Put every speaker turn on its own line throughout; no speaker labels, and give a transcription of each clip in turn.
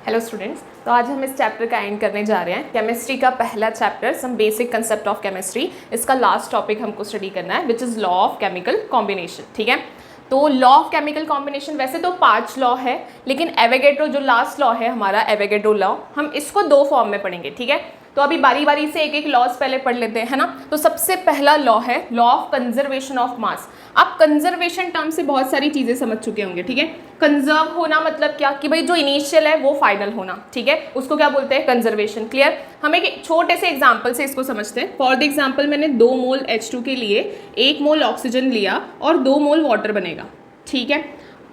Hello students, तो आज हम इस चैप्टर का एंड करने जा रहे हैं। केमिस्ट्री का पहला chapter some basic concept of chemistry, इसका लास्ट टॉपिक हमको स्टडी करना है which is law of chemical combination. ठीक है, तो लॉ ऑफ केमिकल कॉम्बिनेशन वैसे तो 5 लॉ है, लेकिन एवोगैड्रो जो लास्ट लॉ है हमारा एवोगैड्रो लॉ, हम इसको 2 फॉर्म में पढ़ेंगे। ठीक है, तो अभी बारी बारी से एक एक लॉज पहले पढ़ लेते हैं, है ना। तो सबसे पहला लॉ है लॉ ऑफ कंजर्वेशन ऑफ मास। आप कंजर्वेशन टर्म से बहुत सारी चीजें समझ चुके होंगे। ठीक है, कंजर्व होना मतलब क्या कि भाई जो इनिशियल है वो फाइनल होना। ठीक है, उसको क्या बोलते हैं, कंजर्वेशन। क्लियर। हम एक छोटे से एग्जांपल से इसको समझते हैं। फॉर द एग्जांपल मैंने 2 मोल H2 के लिए 1 मोल ऑक्सीजन लिया और 2 मोल वाटर बनेगा। ठीक है,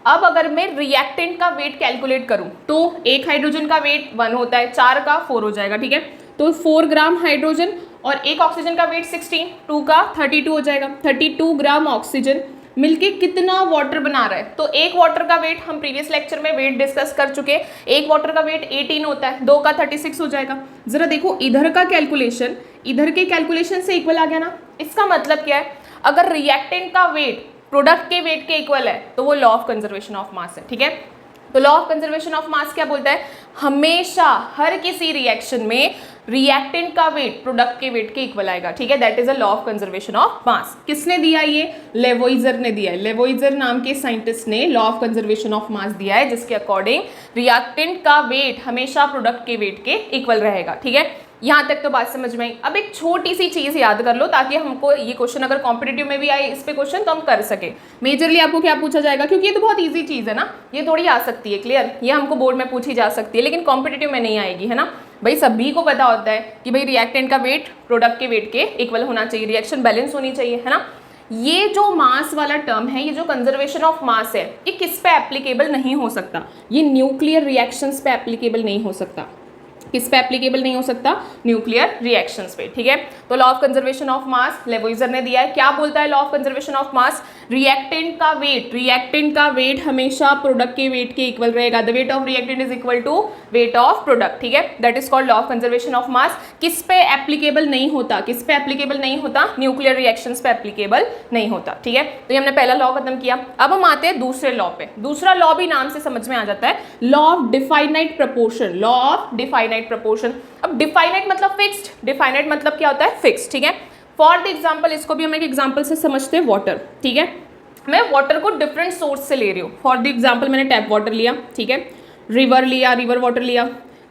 अब अगर मैं रिएक्टेंट का वेट कैलकुलेट करूं तो एक हाइड्रोजन का वेट 1 होता है, 4 का 4 हो जाएगा। ठीक है, तो 4 ग्राम हाइड्रोजन और एक ऑक्सीजन का वेट 16, 2 का 32 हो जाएगा। 32 ग्राम ऑक्सीजन मिलके कितना वाटर बना रहा है, तो एक वाटर का वेट हम प्रीवियस लेक्चर में वेट डिस्कस कर चुके, एक वाटर का वेट 18 होता है, 2 का 36 हो जाएगा। जरा देखो इधर का कैलकुलेशन इधर के कैलकुलेशन से इक्वल आ गया ना। इसका मतलब क्या है, अगर रिएक्टेंट का वेट प्रोडक्ट के वेट के इक्वल है तो वो लॉ ऑफ कंजर्वेशन ऑफ मास है। ठीक है, तो law of conservation of mass क्या बोलता है, हमेशा हर किसी रिएक्शन में रिएक्टेंट का वेट प्रोडक्ट के वेट के इक्वल आएगा। ठीक है, that is a law of conservation of मास। किसने दिया, ये लेवोइजर ने दिया है। लेवोइजर नाम के साइंटिस्ट ने लॉ ऑफ कंजर्वेशन ऑफ मास दिया है, जिसके अकॉर्डिंग रिएक्टेंट का वेट हमेशा प्रोडक्ट के वेट के इक्वल रहेगा। ठीक है, यहाँ तक तो बात समझ में आई। अब एक छोटी सी चीज याद कर लो ताकि हमको ये क्वेश्चन अगर कॉम्पिटिटिव में भी आए इस पे क्वेश्चन तो हम कर सके। मेजरली आपको क्या पूछा जाएगा, क्योंकि ये तो बहुत इजी चीज है ना, ये थोड़ी आ सकती है। क्लियर, ये हमको बोर्ड में पूछी जा सकती है लेकिन कॉम्पिटिटिव में नहीं आएगी, है ना। भाई सभी को पता होता है कि भाई रिएक्टेंट का वेट प्रोडक्ट के वेट के इक्वल होना चाहिए, रिएक्शन बैलेंस होनी चाहिए, है ना। ये जो मास वाला टर्म है, ये जो कंजर्वेशन ऑफ मास है, ये किस पे एप्लीकेबल नहीं हो सकता, ये न्यूक्लियर रिएक्शंस पे एप्लीकेबल नहीं हो सकता। किस पे एप्लीकेबल नहीं हो सकता, न्यूक्लियर रिएक्शंस पे। ठीक है, तो law of conservation of mass Lavoisier ने दिया है। क्या बोलता है law of conservation of mass, reactant का वेट हमेशा प्रोडक्ट के वेट के इक्वल रहेगा। The weight of reactant is equal to weight of product. ठीक है, that is called law of conservation of mass. किस पे एप्लीकेबल नहीं होता, किस पे एप्लीकेबल नहीं होता, न्यूक्लियर रिएक्शंस पे एप्लीकेबल नहीं होता। ठीक है, तो ये हमने पहला लॉ खत्म किया। अब हम आते हैं दूसरे लॉ पे। दूसरा लॉ भी नाम से समझ में आ जाता है, law of definite proportion. Law of definite proportion. अब डिफाइनाइट मतलब फिक्स्ड, डिफाइनाइट मतलब क्या होता है, फिक्स्ड। ठीक है, फॉर द एग्जांपल इसको भी हम एक एग्जांपल से समझते हैं, वाटर। ठीक है, मैं वाटर को डिफरेंट सोर्स से ले रही हूँ। फॉर द एग्जांपल मैंने टैप वाटर लिया, ठीक है, रिवर लिया, रिवर वाटर लिया,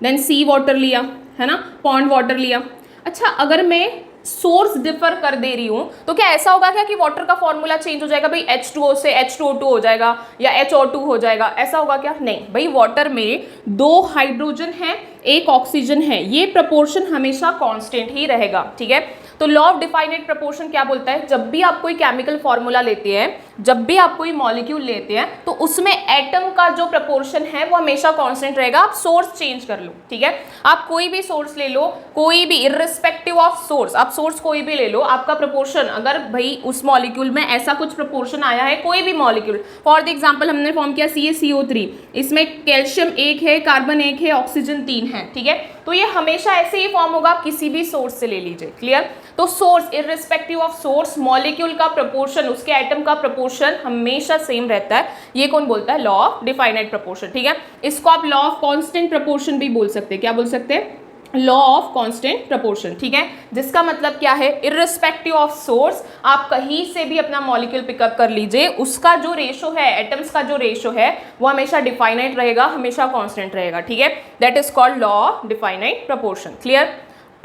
देन सी वाटर लिया, है ना, पॉन्ड वाटर लिया। अच्छा, अगर मैं सोर्स डिफर कर दे रही हूँ तो क्या ऐसा होगा क्या कि वाटर का फॉर्मूला चेंज हो जाएगा, भाई H2O से H2O2 हो जाएगा या HO2 हो जाएगा, ऐसा होगा क्या, नहीं। भाई वाटर में 2 हाइड्रोजन है, 1 ऑक्सीजन है, ये प्रपोर्शन हमेशा कांस्टेंट ही रहेगा। ठीक है, तो लॉ ऑफ डिफाइनाइट प्रपोर्शन क्या बोलता है, जब भी आप कोई केमिकल फॉर्मूला लेते हैं, जब भी आप कोई मॉलिक्यूल लेते हैं तो उसमें एटम का जो प्रपोर्शन है वो हमेशा कांस्टेंट रहेगा। आप सोर्स चेंज कर लो, ठीक है, आप कोई भी सोर्स ले लो, कोई भी इर्रिस्पेक्टिव ऑफ सोर्स, आप सोर्स कोई भी ले लो, आपका प्रपोर्शन अगर भाई उस मॉलिक्यूल में ऐसा कुछ प्रपोर्शन आया है, कोई भी मॉलिक्यूल, फॉर द एग्जांपल हमने फॉर्म किया CaCO3, इसमें कैल्शियम 1 है, कार्बन 1 है, ऑक्सीजन 3 है। ठीक है, तो ये हमेशा ऐसे ही फॉर्म होगा, किसी भी सोर्स से ले लीजिए। क्लियर, तो source irrespective of source, molecule का प्रपोर्शन, उसके एटम का प्रपोर्शन हमेशा सेम रहता है। ये कौन बोलता है, लॉ ऑफ डिफाइनाइट प्रपोर्शन। ठीक है, इसको आप लॉ ऑफ कांस्टेंट प्रपोर्शन भी बोल सकते हैं। क्या बोल सकते हैं, लॉ ऑफ कांस्टेंट प्रपोर्शन। ठीक है, जिसका मतलब क्या है, इर्रिस्पेक्टिव ऑफ सोर्स आप कहीं से भी अपना मॉलिक्यूल पिकअप कर लीजिए, उसका जो रेशो है, एटम्स का जो रेशो है वो हमेशा डिफाइनाइट रहेगा, हमेशा कांस्टेंट रहेगा। ठीक है, that is called law of definite proportion. Clear.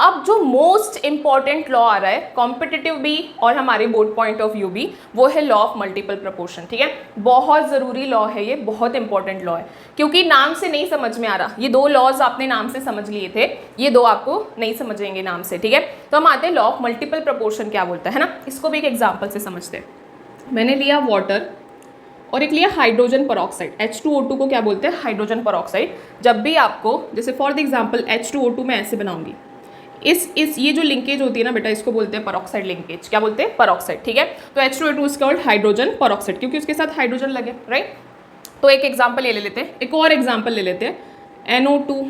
अब जो मोस्ट इंपॉर्टेंट लॉ आ रहा है, कॉम्पिटिटिव भी और हमारे बोर्ड पॉइंट ऑफ व्यू भी, वो है लॉ ऑफ मल्टीपल प्रपोर्शन। ठीक है, बहुत ज़रूरी लॉ है ये, बहुत इंपॉर्टेंट लॉ है, क्योंकि नाम से नहीं समझ में आ रहा। ये 2 लॉज आपने नाम से समझ लिए थे, ये 2 आपको नहीं समझेंगे नाम से। ठीक है, तो हम आते हैं लॉ ऑफ मल्टीपल प्रपोर्शन क्या बोलता है ना, इसको भी एक एग्जाम्पल से समझते हैं। मैंने लिया वाटर और एक लिया हाइड्रोजन परऑक्साइड, H2O2 को क्या बोलते हैं, हाइड्रोजन परऑक्साइड। जब भी आपको, जैसे फॉर द एग्जाम्पल H2O2 मैं ऐसे बनाऊंगी, इस ये जो लिंकेज होती है ना बेटा, इसको बोलते हैं परऑक्साइड लिंकेज। क्या बोलते हैं, परऑक्साइड। ठीक है, तो H2O2 is called hydrogen peroxide, क्योंकि उसके साथ हाइड्रोजन लगे, राइट। तो एक एग्जांपल ले लेते हैं, एक और एग्जांपल ले लेते हैं, NO2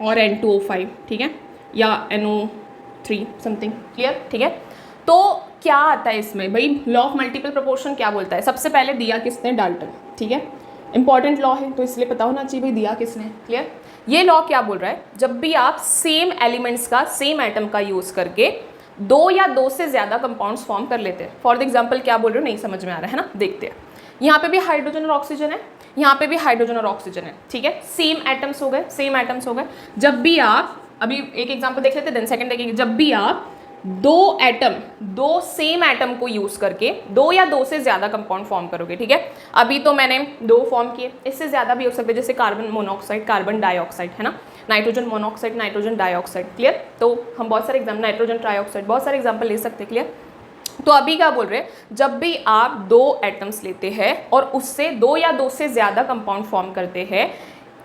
और N2O5, ठीक है, या NO3 समथिंग। क्लियर। ठीक है, तो क्या आता है इसमें, भाई लॉ ऑफ मल्टीपल प्रोपोर्शन क्या बोलता है, सबसे पहले दिया किसने, डाल्टन। ठीक है, इंपॉर्टेंट लॉ है तो इसलिए पता होना चाहिए भाई दिया किसने, क्लियर। ये लॉ क्या बोल रहा है, जब भी आप सेम एलिमेंट्स का सेम एटम का यूज करके दो या दो से ज्यादा कंपाउंड्स फॉर्म कर लेते हैं। फॉर एग्जांपल क्या बोल रहे हो, नहीं समझ में आ रहा है ना, देखते हैं। यहाँ पे भी हाइड्रोजन और ऑक्सीजन है, यहाँ पे भी हाइड्रोजन और ऑक्सीजन है, ठीक है, सेम एटम्स हो गए, सेम एटम्स हो गए। जब भी आप, अभी एक एग्जांपल देख लेते हैं देन सेकंड देखेंगे। जब भी आप दो एटम, दो सेम एटम को यूज करके दो या दो से ज्यादा कंपाउंड फॉर्म करोगे, ठीक है। अभी तो मैंने दो फॉर्म किए, इससे ज्यादा भी हो सकते हैं, जैसे कार्बन मोनोऑक्साइड, कार्बन डाइऑक्साइड, है ना, nitrogen monoxide, nitrogen dioxide, clear. तो हम बहुत सारे एग्जाम्पल, नाइट्रोजन ट्राइऑक्साइड, बहुत सारे एग्जाम्पल ले सकते हैं, क्लियर। तो अभी क्या बोल रहे हैं, जब भी आप दो एटम्स लेते हैं और उससे दो या दो से ज्यादा कंपाउंड फॉर्म करते हैं,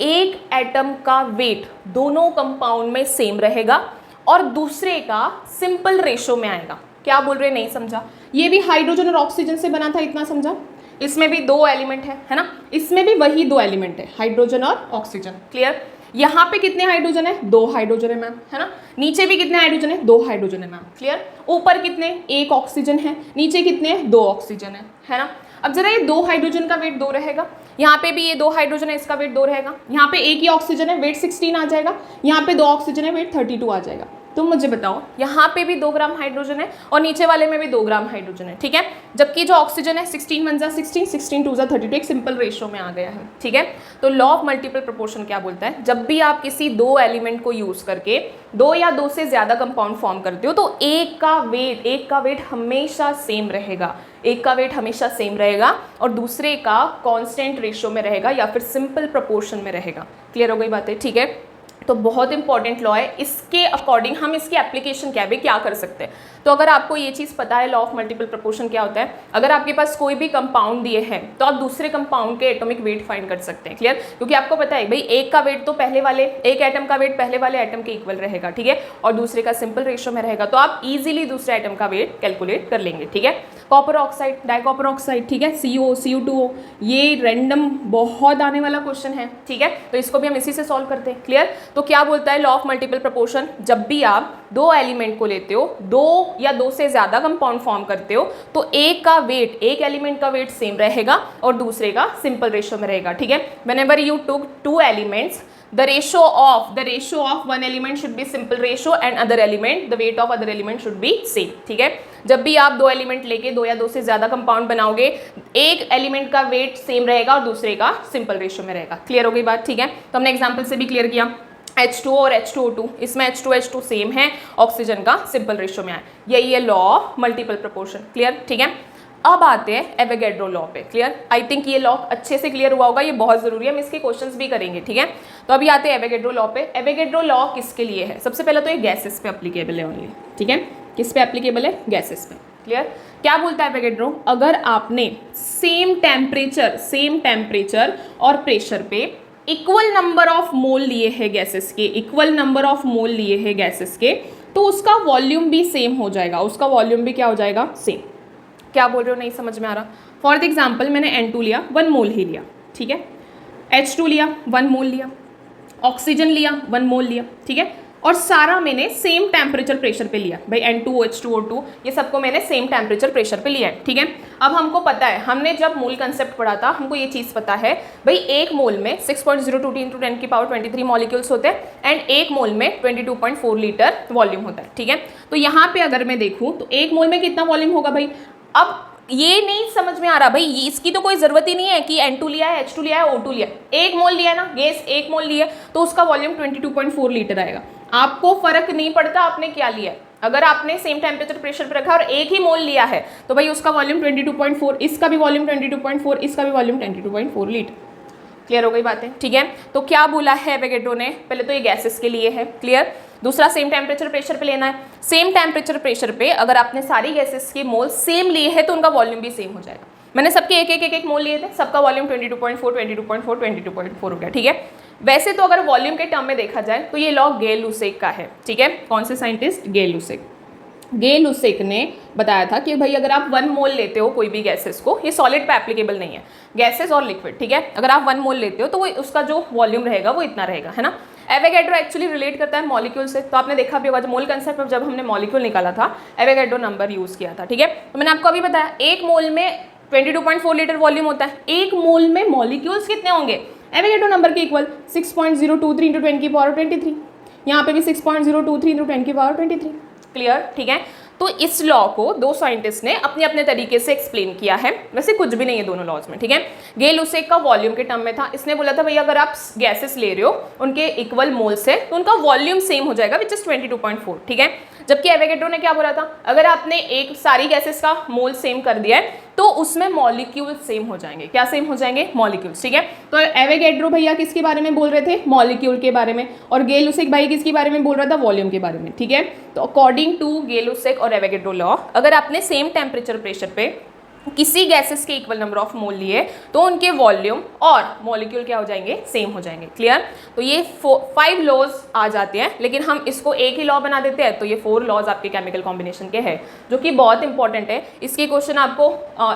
एक एटम का वेट दोनों कंपाउंड में सेम रहेगा और दूसरे का सिंपल रेशो में आएगा। क्या बोल रहे हैं, नहीं समझा। ये भी हाइड्रोजन और ऑक्सीजन से बना था, इतना समझा। इसमें भी दो एलिमेंट है ना, इसमें भी वही दो एलिमेंट है, हाइड्रोजन और ऑक्सीजन, क्लियर। यहाँ पे कितने हाइड्रोजन है, दो हाइड्रोजन है मैम, है ना। नीचे भी कितने हाइड्रोजन है, दो हाइड्रोजन है मैम, क्लियर। ऊपर कितने, एक ऑक्सीजन है, नीचे कितने, दो ऑक्सीजन है ना। अब जरा ये दो हाइड्रोजन का वेट दो रहेगा, यहाँ पे भी ये दो हाइड्रोजन है, इसका वेट दो रहेगा। यहाँ पे एक ही ऑक्सीजन है, वेट 16 आ जाएगा। यहाँ पे दो ऑक्सीजन है, वेट 32 आ जाएगा। तुम मुझे बताओ, यहाँ पे भी 2 ग्राम हाइड्रोजन है और नीचे वाले में भी 2 ग्राम हाइड्रोजन है, ठीक है। जबकि जो ऑक्सीजन है 16 1 जा 16, 16 2 जा 32, एक सिंपल रेशियो में आ गया है, ठीक है। तो लॉ ऑफ मल्टीपल प्रोपोर्शन क्या बोलता है, जब भी आप किसी दो एलिमेंट को यूज करके दो या दो से ज्यादा कंपाउंड फॉर्म करते हो तो एक का वेट हमेशा सेम रहेगा, एक का वेट हमेशा सेम रहेगा और दूसरे का कांस्टेंट रेशियो में रहेगा या फिर सिंपल प्रोपोर्शन में रहेगा। क्लियर हो गई बातें, ठीक है। तो बहुत इंपॉर्टेंट लॉ है, इसके अकॉर्डिंग हम इसकी एप्लीकेशन क्या कर सकते हैं। तो अगर आपको ये चीज़ पता है लॉ ऑफ मल्टीपल प्रोपोर्शन क्या होता है, अगर आपके पास कोई भी कंपाउंड दिए हैं तो आप दूसरे कंपाउंड के एटॉमिक वेट फाइंड कर सकते हैं, क्लियर। क्योंकि आपको पता है भाई एक का वेट तो पहले वाले, एक एटम का वेट पहले वाले एटम के इक्वल रहेगा, ठीक है, और दूसरे का सिंपल रेशियो में रहेगा, तो आप इजीली दूसरे एटम का वेट कैलकुलेट कर लेंगे, ठीक है। कॉपर ऑक्साइड, डाइकॉपर ऑक्साइड, ठीक है, CO CO2O, ये रैंडम बहुत आने वाला क्वेश्चन है, ठीक है। तो इसको भी हम इसी से सॉल्व करते हैं, क्लियर। तो क्या बोलता है लॉ ऑफ मल्टीपल प्रोपोर्शन, जब भी आप दो एलिमेंट को लेते हो, दो या दो से ज्यादा कंपाउंड फॉर्म करते हो, तो एक का वेट, एक एलिमेंट का वेट सेम रहेगा और दूसरे का सिंपल रेशियो में रहेगा, ठीक है। Whenever you took two elements, the ratio of one element should be simple ratio and other element, the weight of other element should be same, ठीक है। जब भी आप दो एलिमेंट लेके दो या दो से ज्यादा कंपाउंड बनाओगे, एक एलिमेंट का वेट सेम रहेगा और दूसरे का सिंपल रेशियो में रहेगा। क्लियर हो गई बात, ठीक है। तो हमने एग्जांपल से भी क्लियर किया, H2O और H2O2, इसमें H2 सेम है, ऑक्सीजन का सिंपल रेशियो में आए, यही है law of multiple proportion, clear, ठीक है। अब आते हैं एवोगैड्रो लॉ पे, क्लियर। आई थिंक ये लॉ अच्छे से क्लियर हुआ होगा, ये बहुत जरूरी है, हम इसके क्वेश्चंस भी करेंगे, ठीक है। तो अभी आते हैं एवोगैड्रो लॉ पे। एवोगैड्रो लॉ किसके लिए है, सबसे पहले तो ये गैसेस पे एप्लीकेबल है ओनली, ठीक है। किस पे एप्लीकेबल है, गैसेस पे, क्लियर। क्या बोलता है एवोगैड्रो, अगर आपने सेम टेम्परेचर और प्रेशर पे इक्वल नंबर ऑफ मोल लिए हैं गैसेस के, इक्वल नंबर ऑफ मोल लिए हैं गैसेस के, तो उसका वॉल्यूम भी सेम हो जाएगा, उसका वॉल्यूम भी क्या हो जाएगा, सेम। क्या बोल रहे हो, नहीं समझ में आ रहा। फॉर एग्जाम्पल मैंने N2 लिया, 1 मोल ही लिया, ठीक है। H2 लिया, 1 मोल लिया, ऑक्सीजन लिया, 1 मोल लिया, ठीक है। और सारा मैंने सेम टेम्परेचर प्रेशर पे लिया, भाई N2 H2O2 ये सबको मैंने सेम टेम्परेचर प्रेशर पे लिया है, ठीक है। अब हमको पता है, हमने जब मोल कंसेप्ट पढ़ा था, हमको ये चीज़ पता है भाई एक मोल में 6.02 × 10⁻23 मॉलिक्यूल्स होते हैं एंड एक मोल में 22.4 लीटर वॉल्यूम होता है, ठीक है। तो यहाँ पे अगर मैं देखूँ तो एक मोल में कितना वॉल्यूम होगा भाई। अब ये नहीं समझ में आ रहा भाई, इसकी तो कोई जरूरत ही नहीं है कि N2 लिया है, H2 लिया है, O2 लिया है, एक मोल लिया ना, गैस एक मोल लिया तो उसका वॉल्यूम 22.4 लीटर आएगा। आपको फर्क नहीं पड़ता आपने क्या लिया है, अगर आपने सेम टेम्परेचर प्रेशर पे रखा और एक ही मोल लिया है तो भाई उसका वॉल्यूम 22.4, इसका भी वॉल्यूम 22.4, इसका भी वॉल्यूम 22.4 लीटर। क्लियर हो गई बातें, ठीक है। तो क्या बोला है एवोगैड्रो ने, पहले तो ये गैसेस के लिए है, क्लियर। दूसरा सेम टेम्परेचर प्रेशर पे लेना है, सेम टेम्परेचर प्रेशर पे अगर आपने सारी गैसेस के मोल सेम लिए हैं तो उनका वॉल्यूम भी सेम हो जाएगा। मैंने सबके एक मोल लिए थे, सबका वॉल्यूम 22.4 हो गया, ठीक है। वैसे तो अगर वॉल्यूम के टर्म में देखा जाए तो ये लॉ गेल-लुसेक का है, ठीक है। कौन से साइंटिस्ट, गेल-लुसेक ने बताया था कि भाई अगर आप 1 मोल लेते हो कोई भी गैसेस को, ये सॉलिड पे एप्लीकेबल नहीं है, गैसेस और लिक्विड, ठीक है। अगर आप 1 मोल लेते हो तो वो उसका जो वॉल्यूम रहेगा वो इतना रहेगा, है ना। एवोगैड्रो एक्चुअली रिलेट करता है मॉलिक्यूल से, तो आपने देखा भी होगा मोल कंसेप्ट में जब हमने मॉलिक्यूल निकाला था एवोगैड्रो नंबर यूज किया था, ठीक है। तो मैंने आपको अभी बताया एक मोल में 22.4 लीटर वॉल्यूम होता है। एक मोल में मॉलिक्यूल्स कितने होंगे, एवोगैड्रो नंबर के इक्वल 6.023 इंटू 10 की पावर 23। यहाँ पे भी 6.023 इंटू 10 की पावर 23। क्लियर, ठीक है। तो इस लॉ को दो साइंटिस्ट ने अपने अपने तरीके से एक्सप्लेन किया है, वैसे कुछ भी नहीं है दोनों लॉज में, ठीक है। गेल-लुसेक का वॉल्यूम के टर्म में था, इसने बोला था भैया अगर आप गैसेस ले रहे हो उनके इक्वल मोल्स है तो उनका वॉल्यूम सेम हो जाएगा विच इज 22.4, ठीक है। जबकि एवोगैड्रो ने क्या बोला था, अगर आपने एक सारी गैसेस का मोल सेम कर दिया है तो उसमें मॉलिक्यूल सेम हो जाएंगे। क्या सेम हो जाएंगे, मॉलिक्यूल्स, ठीक है। तो एवोगैड्रो भैया किसके बारे में बोल रहे थे, मॉलिक्यूल के बारे में, और गेल-लुसेक भाई किसके बारे में बोल रहा था, वॉल्यूम के बारे में, ठीक है। तो अकॉर्डिंग टू गेल-लुसेक और एवोगैड्रो लॉ, अगर आपने सेम टेम्परेचर प्रेशर पे किसी गैसेस के इक्वल नंबर ऑफ मोल लिए तो उनके वॉल्यूम और मॉलिक्यूल क्या हो जाएंगे, सेम हो जाएंगे। क्लियर। तो ये 5 लॉज आ जाते हैं, लेकिन हम इसको एक ही लॉ बना देते हैं, तो ये 4 लॉज आपके केमिकल कॉम्बिनेशन के हैं, जो कि बहुत इंपॉर्टेंट है। इसके क्वेश्चन आपको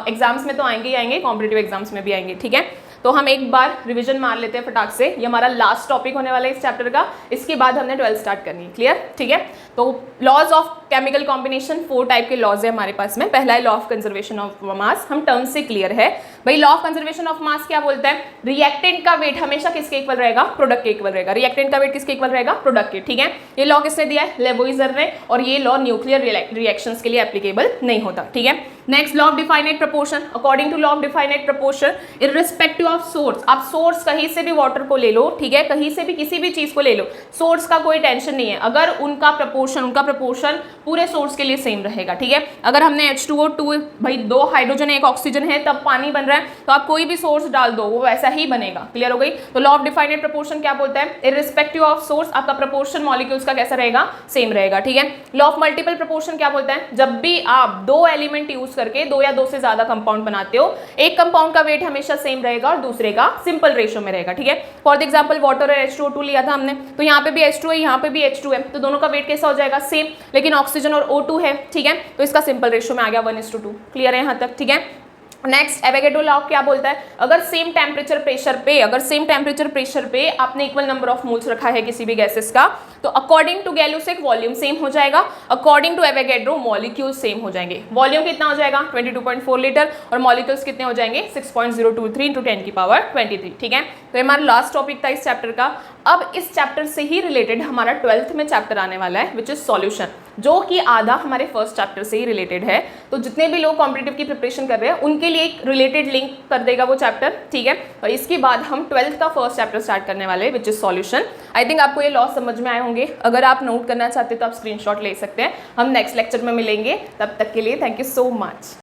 एग्जाम्स में तो आएंगे ही आएंगे, कॉम्पिटिटिव एग्जाम्स में भी आएंगे, ठीक है। तो हम एक बार रिवीजन मार लेते हैं फटाक से, ये हमारा लास्ट टॉपिक होने वाला है इस चैप्टर का, इसके बाद हमने 12 स्टार्ट करनी है। क्लियर, ठीक है। तो laws of chemical combination 4 type के लॉज है हमारे पास में। पहला है law of conservation of mass, हम टर्म से क्लियर है भाई। Law of conservation of mass क्या बोलता है, रिएक्टेंट का वेट हमेशा किसके इक्वल रहेगा, प्रोडक्ट के इक्वल रहेगा। रिएक्टेंट का वेट किसके इक्वल रहेगा, प्रोडक्ट के, ठीक है। ये लॉ किसने दिया है, लेवोइजर ने, और ये लॉ न्यूक्लियर रिएक्शंस के लिए एप्लीकेबल नहीं होता, ठीक है। Next law of definite proportion, according to law of definite proportion irrespective of source, आप सोर्स कहीं से भी वाटर को ले लो, ठीक है, कहीं से भी किसी भी चीज को ले लो, सोर्स का कोई टेंशन नहीं है, अगर उनका प्रपोर्शन पूरे सोर्स के लिए सेम रहेगा, ठीक है। अगर हमने H2O2 भाई 2 हाइड्रोजन एक ऑक्सीजन है तब पानी बन रहा है, तो आप कोई भी सोर्स डाल दो वो वैसा ही बनेगा। क्लियर हो गई। तो लॉ ऑफ डिफाइनाइट प्रोपोर्शन क्या बोलता है, इररिस्पेक्टिव ऑफ सोर्स आपका प्रोपोर्शन मॉलिक्यूल्स का कैसा रहेगा, सेम रहेगा, ठीक है। लॉ ऑफ मल्टीपल प्रोपोर्शन क्या बोलता है, जब भी आप 2 एलिमेंट यूज करके 2 या 2 से ज्यादा कंपाउंड बनाते हो, एक कंपाउंड का वेट हमेशा सेम रहेगा और दूसरे का सिंपल रेशियो में रहेगा, ठीक है। फॉर एग्जांपल वाटर और H2O2 लिया था हमने, तो यहाँ पे भी H2 है, यहाँ पे भी H2 है, तो दोनों का वेट कैसा हो जाएगा, सेम, लेकिन ऑक्सीजन और O2 है, ठीक है, तो इसका सिंपल रेशियो में आ गया 1:2। क्लियर है यहाँ तक, ठीक है। नेक्स्ट एवोगैड्रो लॉ क्या बोलता है, अगर सेम टेम्परेचर प्रेशर पे आपने इक्वल नंबर ऑफ मोल्स रखा है किसी भी गैसेस का, तो according to Gay Lussac volume same हो जाएगा, according to Avogadro molecule same हो जाएंगे। वॉल्यूम कितना हो जाएगा 22.4 लीटर और मॉलिक्यूल्स कितने हो जाएंगे 6.023 इंटू 10 की पावर 23, ठीक है। तो हमारा लास्ट टॉपिक था इस चैप्टर का। अब इस चैप्टर से ही रिलेटेड हमारा 12th में चैप्टर आने वाला है विच इज सॉल्यूशन, जो कि आधा हमारे फर्स्ट चैप्टर से ही रिलेटेड है। तो जितने भी लोग कॉम्पिटिटिव की प्रिपरेशन कर रहे हैं उनके लिए एक रिलेटेड लिंक कर देगा वो चैप्टर, ठीक है। और इसके बाद हम 12th का फर्स्ट चैप्टर स्टार्ट करने वाले हैं which is solution. I think आपको ये लॉ समझ में आए होंगे, अगर आप नोट करना चाहते हैं तो आप स्क्रीनशॉट ले सकते हैं। हम नेक्स्ट लेक्चर में मिलेंगे, तब तक के लिए थैंक यू सो मच।